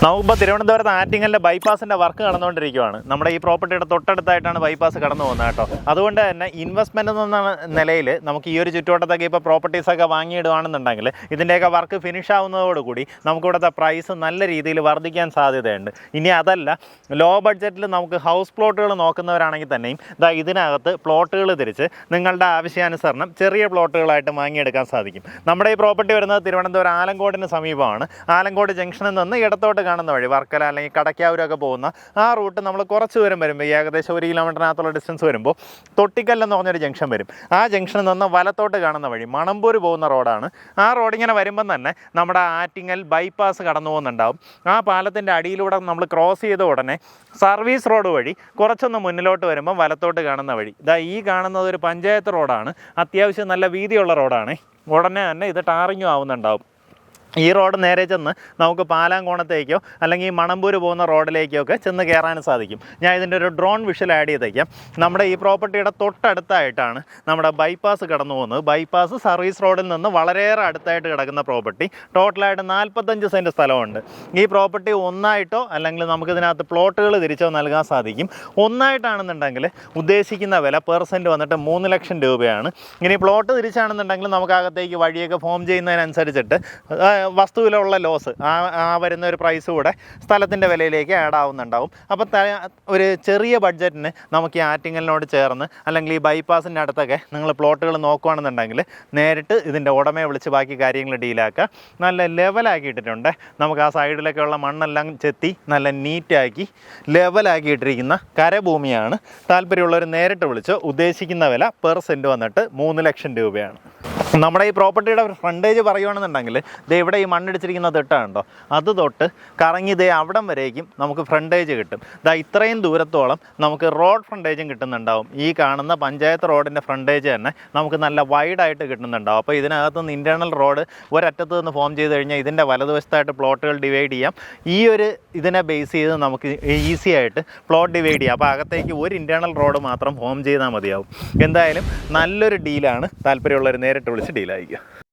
നമുക്കിപ്പോൾ തിരുവനന്തപുരത്ത് ആറ്റിങ്ങലിൻ്റെ ബൈപ്പാസിൻ്റെ വർക്ക് നടന്നുകൊണ്ടിരിക്കുകയാണ്. നമ്മുടെ ഈ പ്രോപ്പർട്ടിയുടെ തൊട്ടടുത്തായിട്ടാണ് ബൈപ്പാസ് കടന്നു പോകുന്നത് കേട്ടോ. അതുകൊണ്ട് തന്നെ ഇൻവെസ്റ്റ്മെൻറ്റ് എന്ന നിലയിൽ നമുക്ക് ഈ ഒരു ചുറ്റുവട്ടത്തൊക്കെ ഇപ്പോൾ പ്രോപ്പർട്ടീസൊക്കെ വാങ്ങിയിടുകയാണെന്നുണ്ടെങ്കിൽ ഇതിൻ്റെയൊക്കെ വർക്ക് ഫിനിഷ് ആവുന്നതോടുകൂടി നമുക്കിവിടുത്തെ പ്രൈസ് നല്ല രീതിയിൽ വർദ്ധിക്കാൻ സാധ്യതയുണ്ട്. ഇനി അതല്ല, ലോ ബഡ്ജറ്റിൽ നമുക്ക് ഹൗസ് പ്ലോട്ടുകൾ നോക്കുന്നവരാണെങ്കിൽ തന്നെയും ഇതിനകത്ത് പ്ലോട്ടുകൾ തിരിച്ച് നിങ്ങളുടെ ആവശ്യാനുസരണം ചെറിയ പ്ലോട്ടുകളായിട്ട് വാങ്ങിയെടുക്കാൻ സാധിക്കും. നമ്മുടെ ഈ പ്രോപ്പർട്ടി വരുന്നത് തിരുവനന്തപുരം ആലങ്കോടിന് സമീപമാണ്. ആലങ്കോട് ജംഗ്ഷനിൽ നിന്ന് ഇടത്തോട്ട് കാണുന്ന വഴി വർക്കല അല്ലെങ്കിൽ കടക്കാവൂരൊക്കെ പോകുന്ന ആ റൂട്ട് നമ്മൾ കുറച്ച് ദൂരം വരുമ്പോൾ ഏകദേശം 1 കിലോമീറ്ററിനകത്തുള്ള ഡിസ്റ്റൻസ് വരുമ്പോൾ തൊട്ടിക്കല്ലെന്ന് പറഞ്ഞൊരു ജംഗ്ഷൻ വരും. ആ ജംഗ്ഷനിൽ നിന്ന് വലത്തോട്ട് കാണുന്ന വഴി മണമ്പൂർ പോകുന്ന റോഡാണ്. ആ റോഡ് ഇങ്ങനെ വരുമ്പം തന്നെ നമ്മുടെ ആറ്റിങ്ങൽ ബൈപ്പാസ് കടന്നു പോകുന്നുണ്ടാവും. ആ പാലത്തിൻ്റെ അടിയിലൂടെ നമ്മൾ ക്രോസ് ചെയ്ത ഉടനെ സർവീസ് റോഡ് വഴി കുറച്ചൊന്ന് മുന്നിലോട്ട് വരുമ്പോൾ വലത്തോട്ട് കാണുന്ന വഴി ഈ കാണുന്നത് ഒരു പഞ്ചായത്ത് റോഡാണ്. അത്യാവശ്യം നല്ല വീതിയുള്ള റോഡാണ്. ഉടനെ തന്നെ ഇത് ടാറിങ്ങും ആവുന്നുണ്ടാവും. ഈ റോഡ് നേരെ ചെന്ന് നമുക്ക് പാലാങ്കോണത്തേക്കോ അല്ലെങ്കിൽ മണമ്പൂർ പോകുന്ന റോഡിലേക്കോ ഒക്കെ ചെന്ന് കയറാനും സാധിക്കും. ഞാൻ ഇതിൻ്റെ ഒരു ഡ്രോൺ വിഷ്വൽ ആഡ് ചെയ്തേക്കാം. നമ്മുടെ ഈ പ്രോപ്പർട്ടിയുടെ തൊട്ടടുത്തായിട്ടാണ് നമ്മുടെ ബൈപ്പാസ് കടന്നു പോകുന്നത്. ബൈപ്പാസ് സർവീസ് റോഡിൽ നിന്ന് വളരെയേറെ അടുത്തായിട്ട് കിടക്കുന്ന പ്രോപ്പർട്ടി. ടോട്ടലായിട്ട് 45 സെൻറ്റ് സ്ഥലമുണ്ട്. ഈ പ്രോപ്പർട്ടി ഒന്നായിട്ടോ അല്ലെങ്കിൽ നമുക്കിതിനകത്ത് പ്ലോട്ടുകൾ തിരിച്ചോ നൽകാൻ സാധിക്കും. ഒന്നായിട്ടാണെന്നുണ്ടെങ്കിൽ ഉദ്ദേശിക്കുന്ന വില പെർ സെൻറ്റ് വന്നിട്ട് 3 ലക്ഷം രൂപയാണ്. ഇനി പ്ലോട്ട് തിരിച്ചാണെന്നുണ്ടെങ്കിൽ നമുക്കകത്തേക്ക് വഴിയൊക്കെ ഫോം ചെയ്യുന്നതിനനുസരിച്ചിട്ട് വസ്തുവിലുള്ള ലോസ് വരുന്ന ഒരു പ്രൈസ് കൂടെ സ്ഥലത്തിൻ്റെ വിലയിലേക്ക് ആഡ് ആവുന്നുണ്ടാവും. അപ്പോൾ ഒരു ചെറിയ ബഡ്ജറ്റിന് നമുക്ക് ഈ ആറ്റിങ്ങലിനോട് ചേർന്ന് അല്ലെങ്കിൽ ഈ ബൈപ്പാസിൻ്റെ അടുത്തൊക്കെ നിങ്ങൾ പ്ലോട്ടുകൾ നോക്കുകയാണെന്നുണ്ടെങ്കിൽ നേരിട്ട് ഇതിൻ്റെ ഉടമയെ വിളിച്ച് ബാക്കി കാര്യങ്ങൾ ഡീലാക്കുക. നല്ല ലെവലാക്കിയിട്ടിട്ടുണ്ട്. നമുക്ക് ആ സൈഡിലൊക്കെ ഉള്ള മണ്ണെല്ലാം ചെത്തി നല്ല നീറ്റാക്കി ലെവലാക്കിയിട്ടിരിക്കുന്ന കരഭൂമിയാണ്. താല്പര്യമുള്ളവർ നേരിട്ട് വിളിച്ച് ഉദ്ദേശിക്കുന്ന വില പെർ സെൻറ്റ് വന്നിട്ട് 3 ലക്ഷം രൂപയാണ്. നമ്മുടെ ഈ പ്രോപ്പർട്ടിയുടെ ഫ്രണ്ടേജ് പറയുകയാണെന്നുണ്ടെങ്കിൽ ഇവിടെ ഈ മണ്ണിടിച്ചിരിക്കുന്ന തിട്ടാണ്ടോ അത് തൊട്ട് കറങ്ങി അവിടം വരേക്കും നമുക്ക് ഫ്രണ്ടേജ് കിട്ടും. ഇത്രയും ദൂരത്തോളം നമുക്ക് റോഡ് ഫ്രണ്ടേജും കിട്ടുന്നുണ്ടാവും. ഈ കാണുന്ന പഞ്ചായത്ത് റോഡിൻ്റെ ഫ്രണ്ടേജ് തന്നെ നമുക്ക് നല്ല വൈഡായിട്ട് കിട്ടുന്നുണ്ടാവും. അപ്പോൾ ഇതിനകത്തുനിന്ന് ഇൻറ്റേർണൽ റോഡ് ഒരറ്റത്ത് നിന്ന് ഫോം ചെയ്ത് കഴിഞ്ഞാൽ ഇതിൻ്റെ വലതുവശത്തായിട്ട് പ്ലോട്ടുകൾ ഡിവൈഡ് ചെയ്യാം. ഈ ഒരു ഇതിനെ ബേസ് ചെയ്ത് നമുക്ക് ഈസി ആയിട്ട് പ്ലോട്ട് ഡിവൈഡ് ചെയ്യാം. അപ്പോൾ അകത്തേക്ക് ഒരു ഇൻറ്റേർണൽ റോഡ് മാത്രം ഫോം ചെയ്താൽ മതിയാവും. എന്തായാലും നല്ലൊരു ഡീലാണ്. താല്പര്യമുള്ളവർ നേരിട്ട് വിളിച്ച് ഡീലായിരിക്കുക.